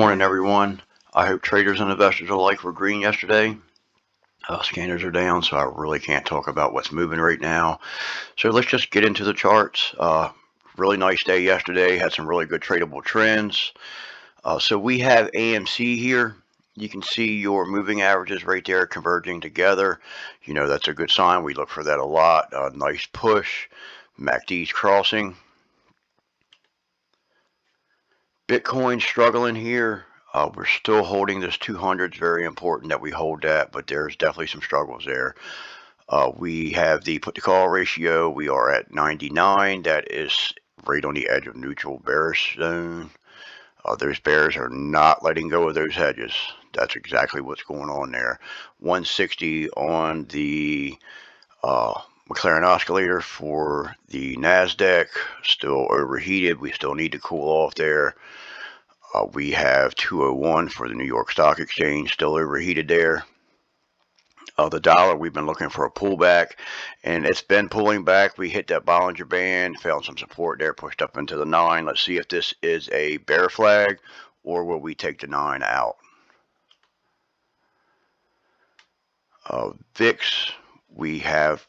morning, everyone. I hope traders and investors alike were green yesterday. Scanners are down, so I really can't talk about what's moving right now. So let's just get into the charts. Really nice day yesterday. Had some really good tradable trends. So we have AMC here. You can see your moving averages right there converging together. You know, that's a good sign. We look for that a lot. Nice push. MACD's crossing. Bitcoin struggling here. We're still holding this 200. It's very important that we hold that, but there's definitely some struggles there. We have the put to call ratio. We are at 99. That is right on the edge of neutral bearish zone. Those bears are not letting go of those hedges. That's exactly what's going on there. 160 on the McLaren oscillator for the NASDAQ. Still overheated. We still need to cool off there. We have 201 for the New York Stock Exchange, still overheated there. The dollar, we've been looking for a pullback, and it's been pulling back. We hit that Bollinger Band, found some support there, pushed up into the 9. Let's see if this is a bear flag, or will we take the 9 out. VIX, we have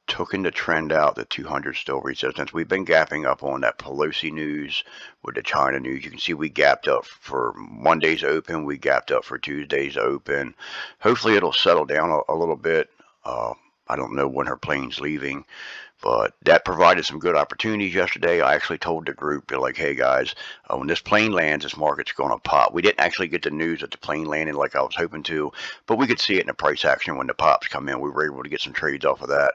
taken the trend out. The 200 still resistance. We've been gapping up on that Pelosi news with the China news. You can see we gapped up for Monday's open. We gapped up for Tuesday's open. Hopefully it'll settle down a little bit. I don't know when her plane's leaving, but that provided some good opportunities yesterday. I actually told the group, like, hey guys, when this plane lands, this market's going to pop. We didn't actually get the news that the plane landed like I was hoping to, but we could see it in the price action when the pops come in. We were able to get some trades off of that.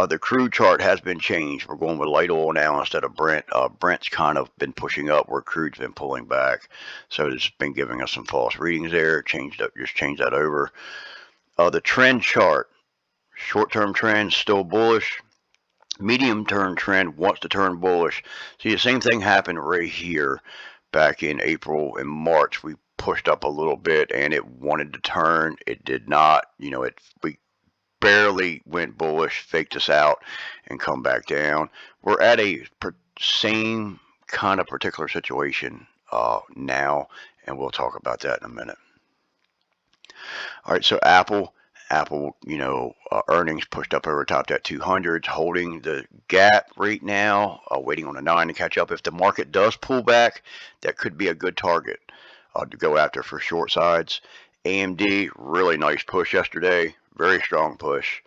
The crude chart has been changed. We're going with light oil now instead of Brent. Brent's kind of been pushing up where crude's been pulling back. So it's been giving us some false readings there. Just change that over. The trend chart, short-term trend, still bullish. Medium-term trend wants to turn bullish. See, the same thing happened right here back in April and March. We pushed up a little bit and it wanted to turn. It did not. You know, we barely went bullish, faked us out, and come back down. We're at a same kind of particular situation now, and we'll talk about that in a minute. All right, so Apple, you know, earnings pushed up over top that 200, holding the gap right now, waiting on a 9 to catch up. If the market does pull back, that could be a good target to go after for short sides. AMD, really nice push yesterday, very strong push.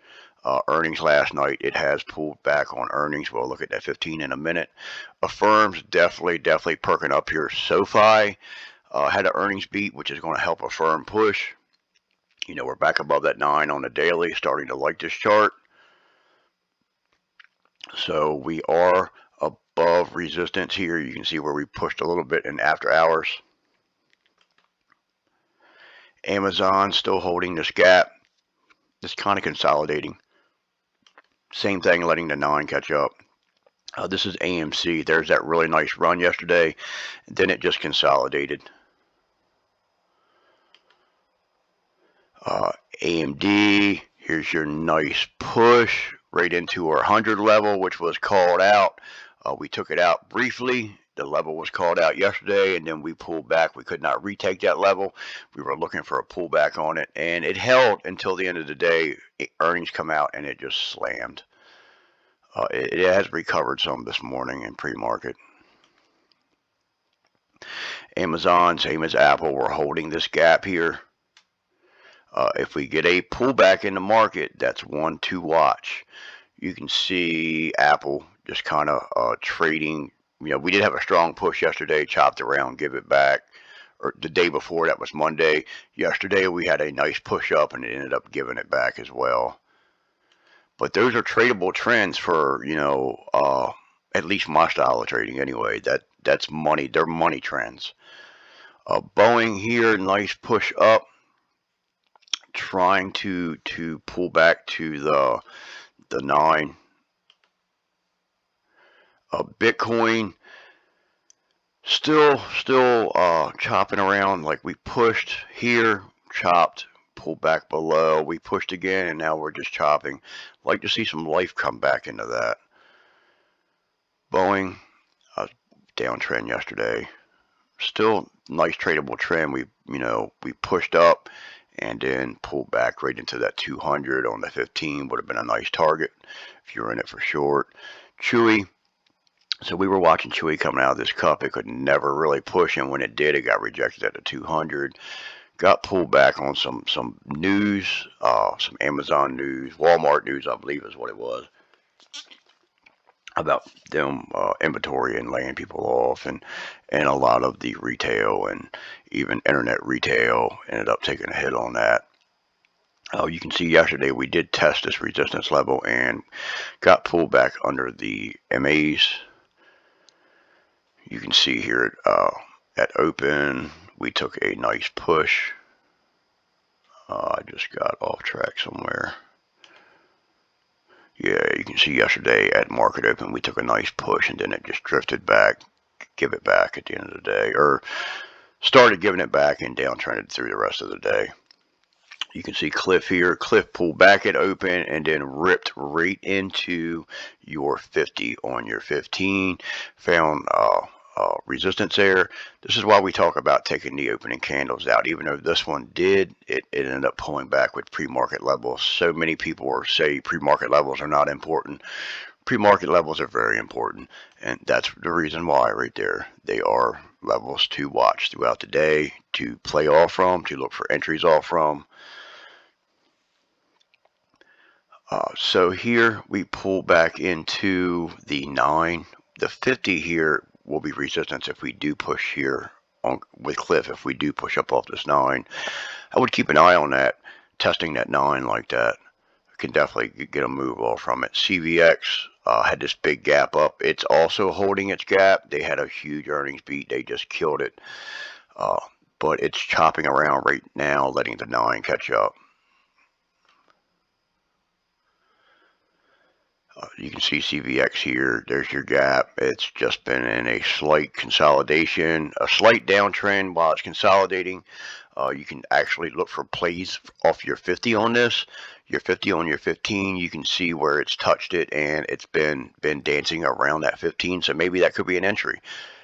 Earnings last night, it has pulled back on earnings. We'll look at that 15 in a minute. Affirm's definitely perking up here. SoFi had an earnings beat, which is going to help Affirm push. You know, we're back above that 9 on the daily, starting to like this chart. So we are above resistance here. You can see where we pushed a little bit in after hours. Amazon still holding this gap. It's kind of consolidating. Same thing, letting the 9 catch up. This is AMC. There's that really nice run yesterday. Then it just consolidated. AMD, here's your nice push right into our 100 level, which was called out. We took it out briefly. The level was called out yesterday, and then we pulled back. We could not retake that level. We were looking for a pullback on it, and it held until the end of the day. Earnings come out, and it just slammed. It has recovered some this morning in pre-market. Amazon, same as Apple, we're holding this gap here. If we get a pullback in the market, that's one to watch. You can see Apple just kind of trading. You know, we did have a strong push yesterday, chopped around, give it back. Or the day before, that was Monday. Yesterday, we had a nice push up, and it ended up giving it back as well. But those are tradable trends for, you know, at least my style of trading anyway. That's money. They're money trends. Boeing here, nice push up. Trying to pull back to the 9. Bitcoin still chopping around. Like we pushed here, chopped, pulled back below. We pushed again, and now we're just chopping. Like to see some life come back into that. Boeing, downtrend yesterday. still nice tradable trend. We pushed up and then pulled back right into that 200 on the 15. Would have been a nice target if you're in it for short. Chewy. So we were watching Chewy coming out of this cup. It could never really push, and when it did, it got rejected at the 200. Got pulled back on some news, some Amazon news, Walmart news, I believe is what it was, about them inventory and laying people off, and a lot of the retail and even internet retail ended up taking a hit on that. You can see yesterday we did test this resistance level and got pulled back under the MAs. You can see here at open, we took a nice push. I just got off track somewhere. Yeah, you can see yesterday at market open, we took a nice push and then it just drifted back, give it back at the end of the day, or started giving it back and downtrended through the rest of the day. You can see Cliff here. Cliff pulled back at open and then ripped right into your 50 on your 15. Found resistance there. This is why we talk about taking the opening candles out. Even though this one did, it ended up pulling back with pre-market levels. So many people say pre-market levels are not important. Pre-market levels are very important, and that's the reason why right there. They are levels to watch throughout the day, to play off from, to look for entries off from. So here we pull back into the 9. The 50 here will be resistance if we do push here with Cliff. If we do push up off this 9, I would keep an eye on that, testing that 9 like that. Can definitely get a move off from it. CVX had this big gap up. It's also holding its gap. They had a huge earnings beat. They just killed it. But it's chopping around right now, letting the 9 catch up. You can see CVX here. There's your gap. It's just been in a slight consolidation, a slight downtrend while it's consolidating. You can actually look for plays off your 50 on this. Your 50 on your 15, you can see where it's touched it, and it's been dancing around that 15. So maybe that could be an entry.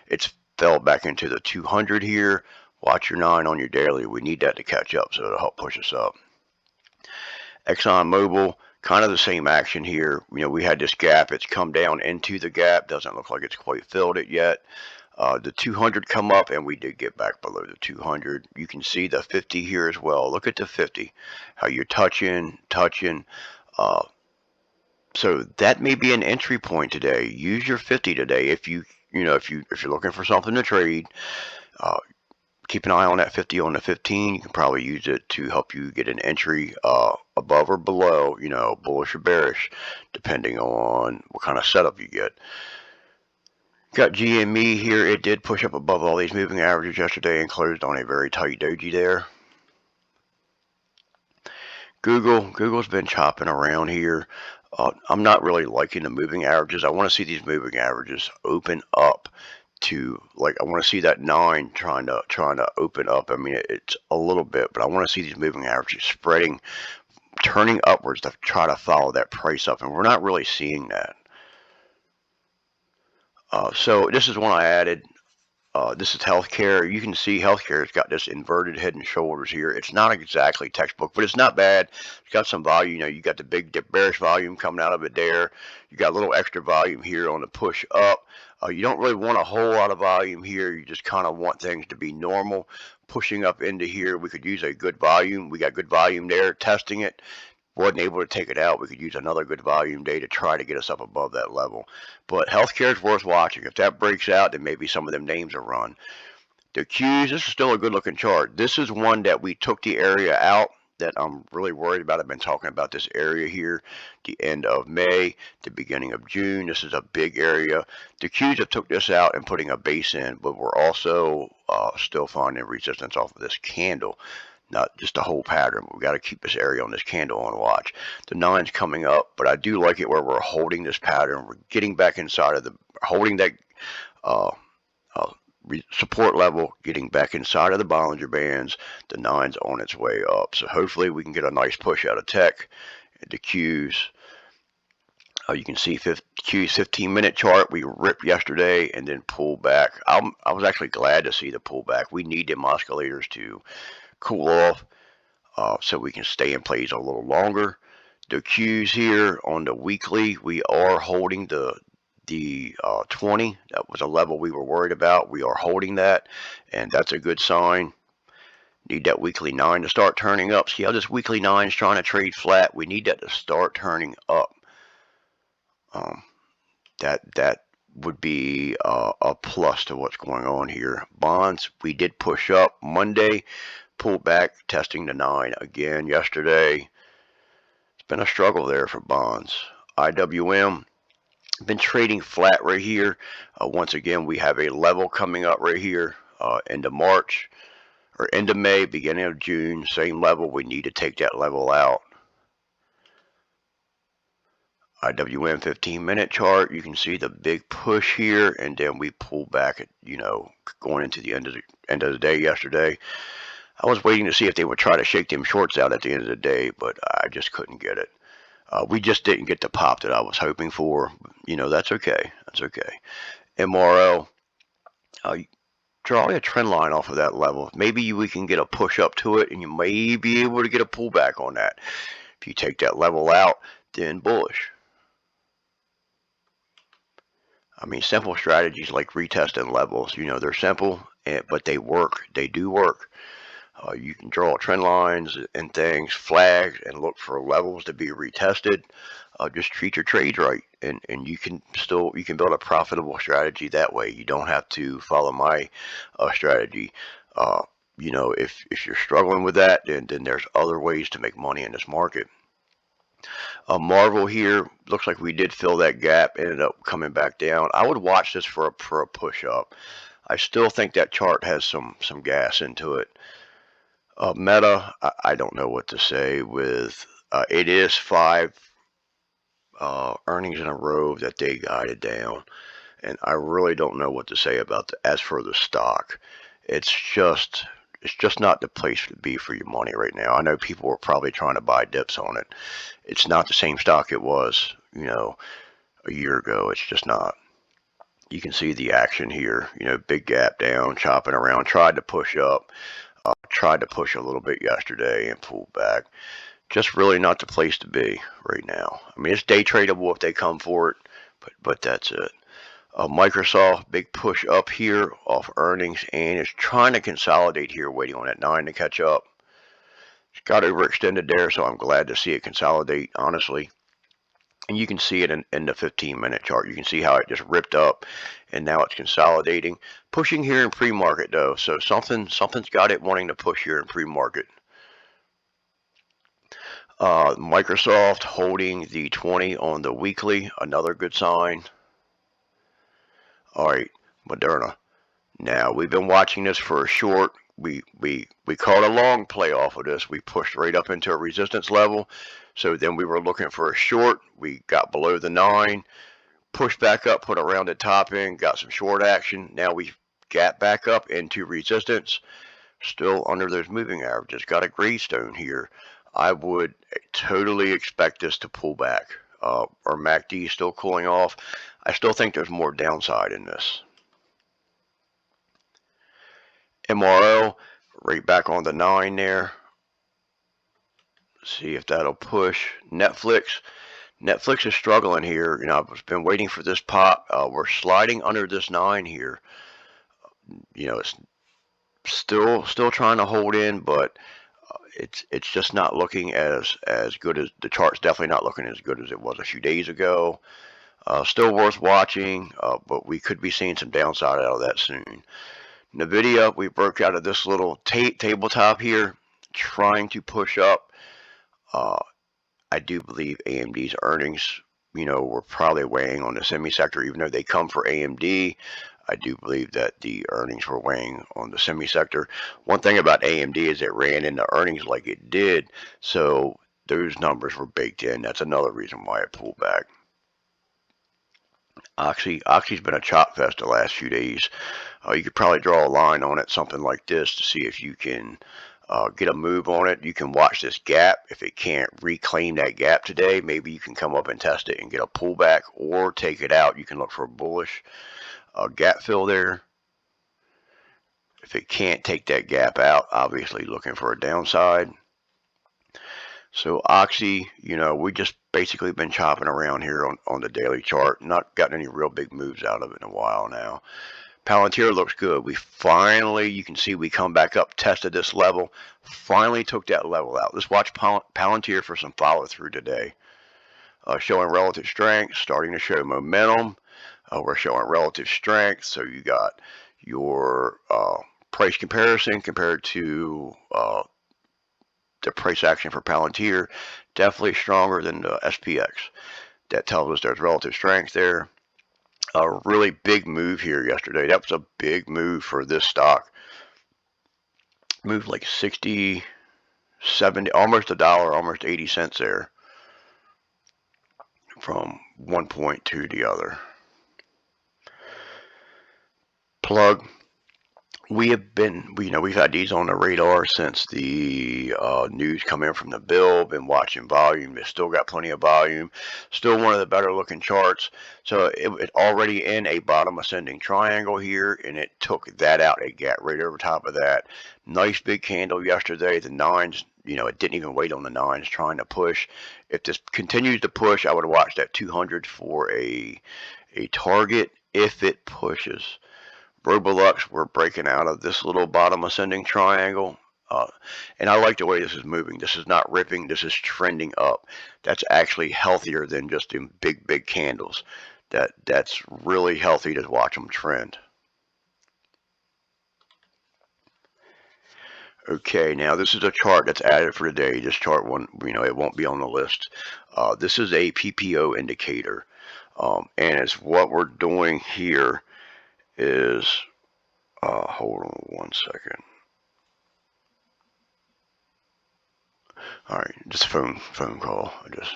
It's fell back into the 200 here. Watch your 9 on your daily. We need that to catch up, so it'll help push us up. Exxon Mobil. Kind of the same action here. We had this gap. It's come down into the gap. Doesn't look like it's quite filled it yet. The 200 come up, and we did get back below the 200. You can see the 50 here as well. Look at the 50, how you're touching. So that may be an entry point today. Use your 50 today if you're looking for something to trade. Keep an eye on that 50 on the 15. You can probably use it to help you get an entry above or below, bullish or bearish, depending on what kind of setup you get. Got GME here. It did push up above all these moving averages yesterday and closed on a very tight doji there. Google's been chopping around here. I'm not really liking the moving averages. I want to see these moving averages open up to, I want to see that 9 trying to open up. I mean, it's a little bit, but I want to see these moving averages spreading, turning upwards to try to follow that price up, and we're not really seeing that. So this is one I added. This is healthcare. You can see healthcare has got this inverted head and shoulders here. It's not exactly textbook, but it's not bad. It's got some volume. You got the big bearish volume coming out of it there. You got a little extra volume here on the push up. You don't really want a whole lot of volume here. You just kind of want things to be normal. Pushing up into here, we could use a good volume. We got good volume there. Testing it. Wasn't able to take it out. We could use another good volume day to try to get us up above that level. But healthcare is worth watching. If that breaks out, then maybe some of them names are run. The Qs, this is still a good looking chart. This is one that we took the area out that I'm really worried about. I've been talking about this area here, the end of May, the beginning of June. This is a big area. The Qs have took this out and putting a base in, but we're also still finding resistance off of this candle. Not just a whole pattern. We've got to keep this area on this candle on watch. The 9's coming up, but I do like it where we're holding this pattern. We're getting back inside of holding that support level, getting back inside of the Bollinger Bands. The 9's on its way up. So hopefully we can get a nice push out of tech, the Qs. You can see Q's 15-minute chart. We ripped yesterday and then pulled back. I was actually glad to see the pullback. We need them oscillators to cool off so we can stay in place a little longer. The Q's here on the weekly, we are holding the 20. That was a level we were worried about. We are holding that, and that's a good sign. Need that weekly 9 to start turning up. See how this weekly 9 is trying to trade flat? We need that to start turning up. That would be a plus to what's going on here. Bonds, we did push up Monday, pulled back, testing the 9 again yesterday. It's been a struggle there for bonds. IWM, been trading flat right here. Once again, we have a level coming up right here, end of March, or end of May, beginning of June, same level. We need to take that level out. IWM 15-minute chart, you can see the big push here, and then we pull back at, going into the end of the day yesterday. I was waiting to see if they would try to shake them shorts out at the end of the day, but I just couldn't get it. We just didn't get the pop that I was hoping for. That's okay. That's okay. MRO, draw a trend line off of that level. Maybe we can get a push up to it, and you may be able to get a pullback on that. If you take that level out, then bullish. I mean, simple strategies like retesting levels, they're simple, but they work. They do work. You can draw trend lines and things, flags, and look for levels to be retested. Just treat your trades right, and you can build a profitable strategy that way. You don't have to follow my strategy. If you're struggling with that, then there's other ways to make money in this market. Marvel here, looks like we did fill that gap, ended up coming back down. I would watch this for a push up. I still think that chart has some gas into it. Meta, I don't know what to say with. It is 5 earnings in a row that they guided down, and I really don't know what to say about as for the stock. It's just not the place to be for your money right now. I know people are probably trying to buy dips on it. It's not the same stock it was, a year ago. It's just not. You can see the action here, big gap down, chopping around, tried to push up, tried to push a little bit yesterday and pulled back. Just really not the place to be right now. I mean, it's day tradable if they come for it, but that's it. Microsoft, big push up here off earnings, and it's trying to consolidate here, waiting on that 9 to catch up. It's got overextended there, so I'm glad to see it consolidate, honestly. And you can see it in the 15-minute chart. You can see how it just ripped up, and now it's consolidating. Pushing here in pre-market, though, so something's got it wanting to push here in pre-market. Microsoft holding the 20 on the weekly, another good sign. All right, Moderna. Now, we've been watching this for a short. We caught a long play off of this. We pushed right up into a resistance level. So then we were looking for a short. We got below the 9, pushed back up, put a rounded top in, got some short action. Now we gap back up into resistance, still under those moving averages. Got a greystone here. I would totally expect this to pull back. Our MACD is still cooling off. I still think there's more downside in this. MRO, right back on the 9 there. See if that'll push. Netflix is struggling here. I've been waiting for this pop. We're sliding under this 9 here. It's still trying to hold in, but it's just not looking as good as the chart's definitely not looking as good as it was a few days ago. Still worth watching, but we could be seeing some downside out of that soon. NVIDIA, we broke out of this little tabletop here, trying to push up. I do believe AMD's earnings, were probably weighing on the semi sector, even though they come for AMD. I do believe that the earnings were weighing on the semi sector. One thing about AMD is it ran into earnings like it did, so those numbers were baked in. That's another reason why it pulled back. Oxy's been a chop fest the last few days. You could probably draw a line on it, something like this, to see if you can get a move on it. You can watch this gap. If it can't reclaim that gap today, maybe you can come up and test it and get a pullback or take it out. You can look for a bullish gap fill there. If it can't take that gap out, obviously looking for a downside. So Oxy, we just basically been chopping around here on the daily chart. Not gotten any real big moves out of it in a while now. Palantir looks good. We finally, you can see we come back up, tested this level, finally took that level out. Let's watch Palantir for some follow through today. Showing relative strength, starting to show momentum. We're showing relative strength. So you got your price comparison compared to the price action for Palantir, definitely stronger than the SPX. That tells us there's relative strength there. A really big move here yesterday. That was a big move for this stock. Moved like 60, 70, almost $1, almost 80 cents there from one point to the other. Plug. We have been, we've had these on the radar since the news come in from the bill. Been watching volume. It's still got plenty of volume. Still one of the better looking charts. So it already in a bottom ascending triangle here, and it took that out. It got right over top of that. Nice big candle yesterday. The nines, it didn't even wait on the nines, trying to push. If this continues to push, I would watch that 200 for a target if it pushes. Robulux, we're breaking out of this little bottom ascending triangle. And I like the way this is moving. This is not ripping. This is trending up. That's actually healthier than just in big candles. That's really healthy to watch them trend. Okay, now this is a chart that's added for today. This chart one, it won't be on the list. This is a Ppo indicator. And it's what we're doing here is, hold on one second. All right, just a phone call. I just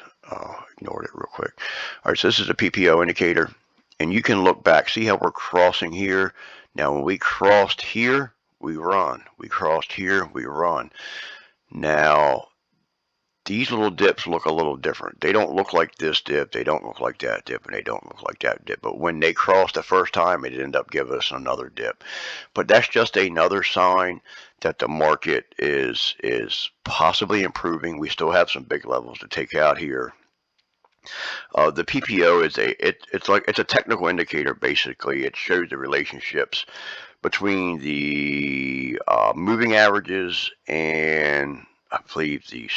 ignored it real quick. All right, so this is a Ppo indicator, and you can look back, see how we're crossing here. Now, when we crossed here, we run. We crossed here, we run. Now, these little dips look a little different. They don't look like this dip, they don't look like that dip, and they don't look like that dip. But when they crossed the first time, it ended up giving us another dip. But that's just another sign that the market is possibly improving. We still have some big levels to take out here. The PPO is it's a technical indicator. Basically, it shows the relationships between the moving averages and I believe the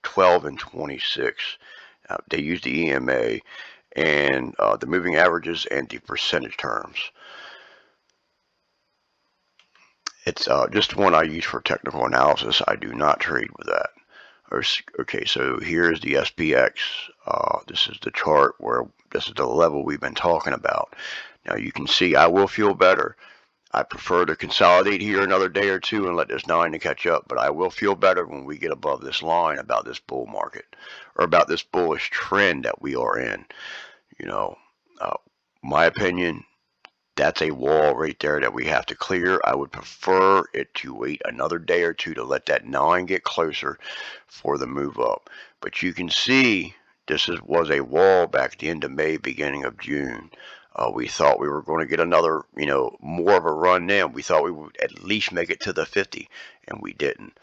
12 and 26. They use the EMA and the moving averages and the percentage terms. It's just one I use for technical analysis. I do not trade with that. Okay, so here's the SPX. This is the chart where this is the level we've been talking about. Now you can see I will feel better. I prefer to consolidate here another day or two and let this 9 to catch up, but I will feel better when we get above this line about this bull market or about this bullish trend that we are in. My opinion, that's a wall right there that we have to clear. I would prefer it to wait another day or two to let that 9 get closer for the move up. But you can see this was a wall back at the end of May, beginning of June. We thought we were going to get another, more of a run then. We thought we would at least make it to the 50, and we didn't.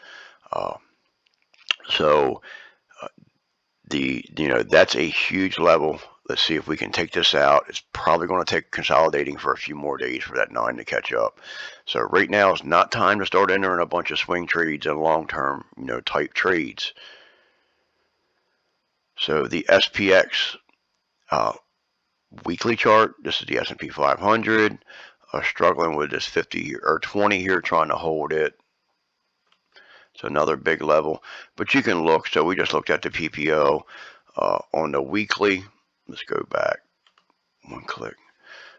That's a huge level. Let's see if we can take this out. It's probably going to take consolidating for a few more days for that 9 to catch up. So right now it's not time to start entering a bunch of swing trades and long-term, type trades. So the SPX weekly chart, this is the S&P 500, struggling with this 50 or 20 here, trying to hold it. So another big level, but you can look. So we just looked at the PPO on the weekly. Let's go back one click.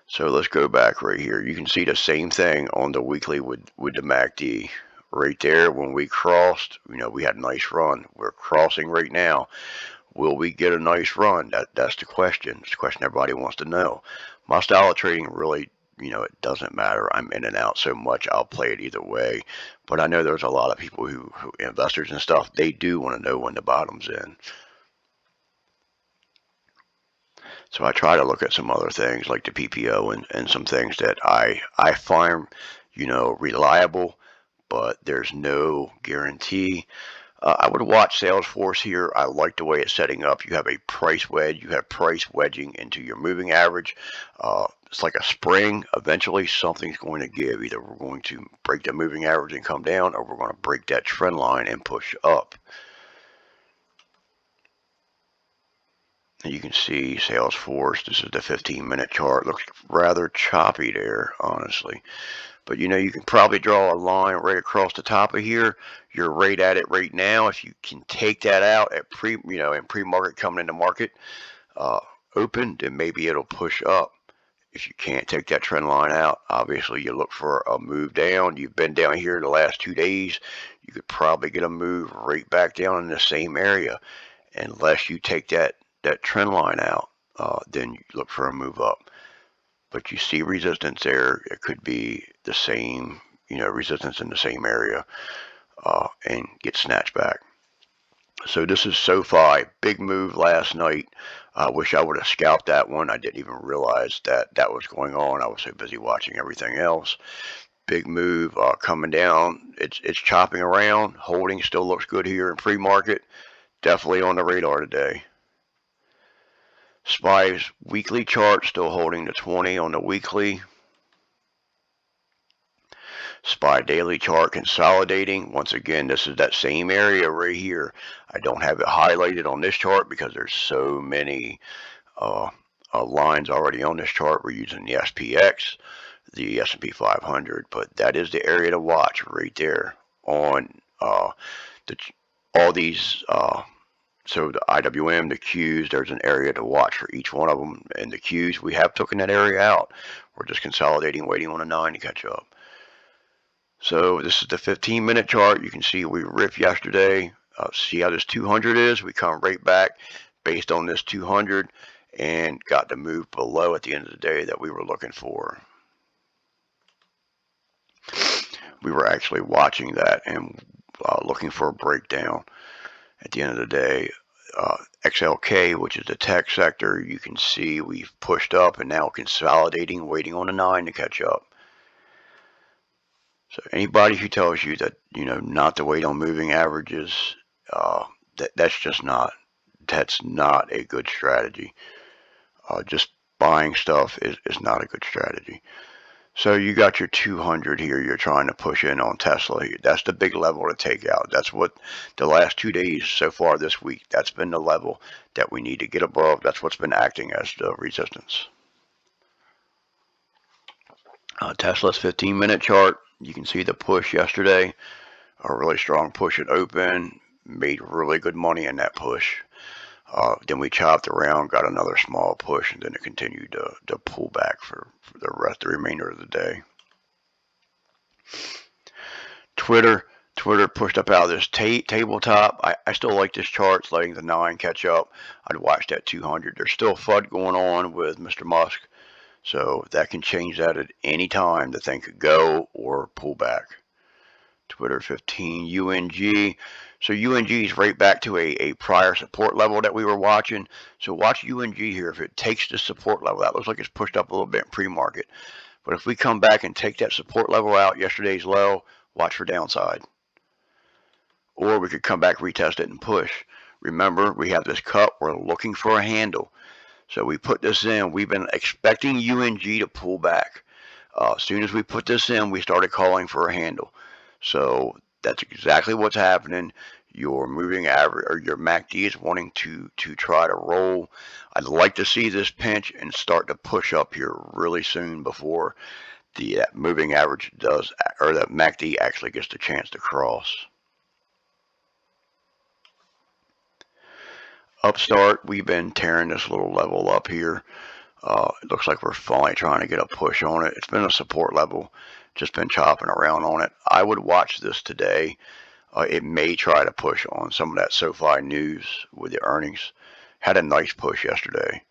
So let's go back right here. You can see the same thing on the weekly with the MACD right there. When we crossed, we had a nice run. We're crossing right now. Will we get a nice run? That's the question. It's the question everybody wants to know. My style of trading really, it doesn't matter. I'm in and out so much, I'll play it either way. But I know there's a lot of people who investors and stuff, they do want to know when the bottom's in. So I try to look at some other things like the PPO and some things that I find, reliable, but there's no guarantee. I would watch Salesforce here. I like the way it's setting up. You have a price wedge. You have price wedging into your moving average. It's like a spring. Eventually, something's going to give. Either we're going to break the moving average and come down, or we're going to break that trend line and push up. And you can see Salesforce. This is the 15-minute chart. Looks rather choppy there, honestly. But you can probably draw a line right across the top of here. You're right at it right now. If you can take that out at in pre-market coming into market open, then maybe it'll push up. If you can't take that trend line out, obviously you look for a move down. You've been down here the last 2 days. You could probably get a move right back down in the same area, unless you take that trend line out. Then you look for a move up. But you see resistance there. It could be the same, resistance in the same area, and get snatched back. So this is SoFi, big move last night. I wish I would have scalped that one. I didn't even realize that was going on. I was so busy watching everything else. Big move coming down. It's chopping around. Holding still looks good here in pre-market. Definitely on the radar today. SPY's weekly chart still holding the 20 on the weekly. SPY daily chart consolidating. Once again, this is that same area right here. I don't have it highlighted on this chart because there's so many lines already on this chart. We're using the SPX, the S&P 500, but that is the area to watch right there on all these. So the IWM, the Qs, there's an area to watch for each one of them. And the Qs, we have taken that area out. We're just consolidating, waiting on a 9 to catch up. So this is the 15-minute chart. You can see we ripped yesterday. See how this 200 is? We come right back based on this 200 and got the move below at the end of the day that we were looking for. We were actually watching that and looking for a breakdown. At the end of the day, XLK, which is the tech sector, you can see we've pushed up and now consolidating, waiting on a 9 to catch up. So anybody who tells you that, not to wait on moving averages, that's not a good strategy. Just buying stuff is not a good strategy. So you got your 200 here. You're trying to push in on Tesla. That's the big level to take out. That's what the last 2 days so far this week, that's been the level that we need to get above. That's what's been acting as the resistance. Tesla's 15-minute chart. You can see the push yesterday. A really strong push at open. Made really good money in that push. Then we chopped around, got another small push, and then it continued to pull back for the remainder of the day. Twitter pushed up out of this tabletop. I still like this chart. It's letting the 9 catch up. I'd watch that 200. There's still FUD going on with Mr. Musk, so that can change that at any time. The thing could go or pull back. Twitter 15, UNG. So UNG is right back to a prior support level that we were watching. So watch UNG here. If it takes the support level, that looks like it's pushed up a little bit in pre-market. But if we come back and take that support level out, yesterday's low, watch for downside. Or we could come back, retest it, and push. Remember, we have this cut. We're looking for a handle. So we put this in. We've been expecting UNG to pull back. As soon as we put this in, we started calling for a handle. So that's exactly what's happening. Your moving average or your MACD is wanting to try to roll. I'd like to see this pinch and start to push up here really soon before the moving average does, or the MACD actually gets the chance to cross. Upstart, we've been tearing this little level up here. It looks like we're finally trying to get a push on it. It's been a support level, just been chopping around on it. I would watch this today. It may try to push on some of that SoFi news with the earnings. Had a nice push yesterday.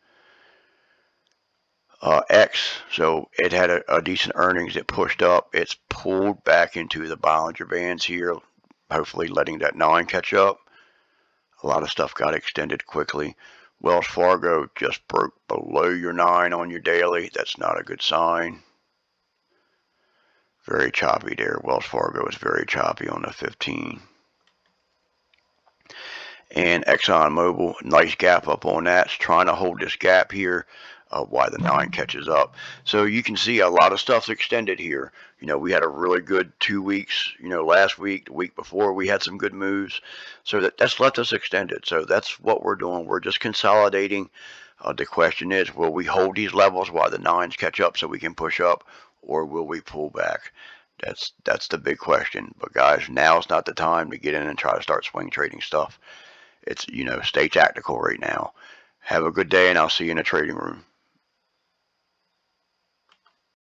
So it had a decent earnings. It pushed up. It's pulled back into the Bollinger Bands here, hopefully letting that 9 catch up. A lot of stuff got extended quickly. Wells Fargo just broke below your 9 on your daily. That's not a good sign. Very choppy there. Wells Fargo is very choppy on the 15. And Exxon Mobil, nice gap up on that. It's trying to hold this gap here while the 9 catches up. So you can see a lot of stuff's extended here. We had a really good 2 weeks. Last week, the week before, we had some good moves. So that's left us extended. So that's what we're doing. We're just consolidating. The question is, will we hold these levels while the 9s catch up so we can push up, or will we pull back? That's the big question. But guys, now's not the time to get in and try to start swing trading stuff. It's, stay tactical right now. Have a good day, and I'll see you in the trading room.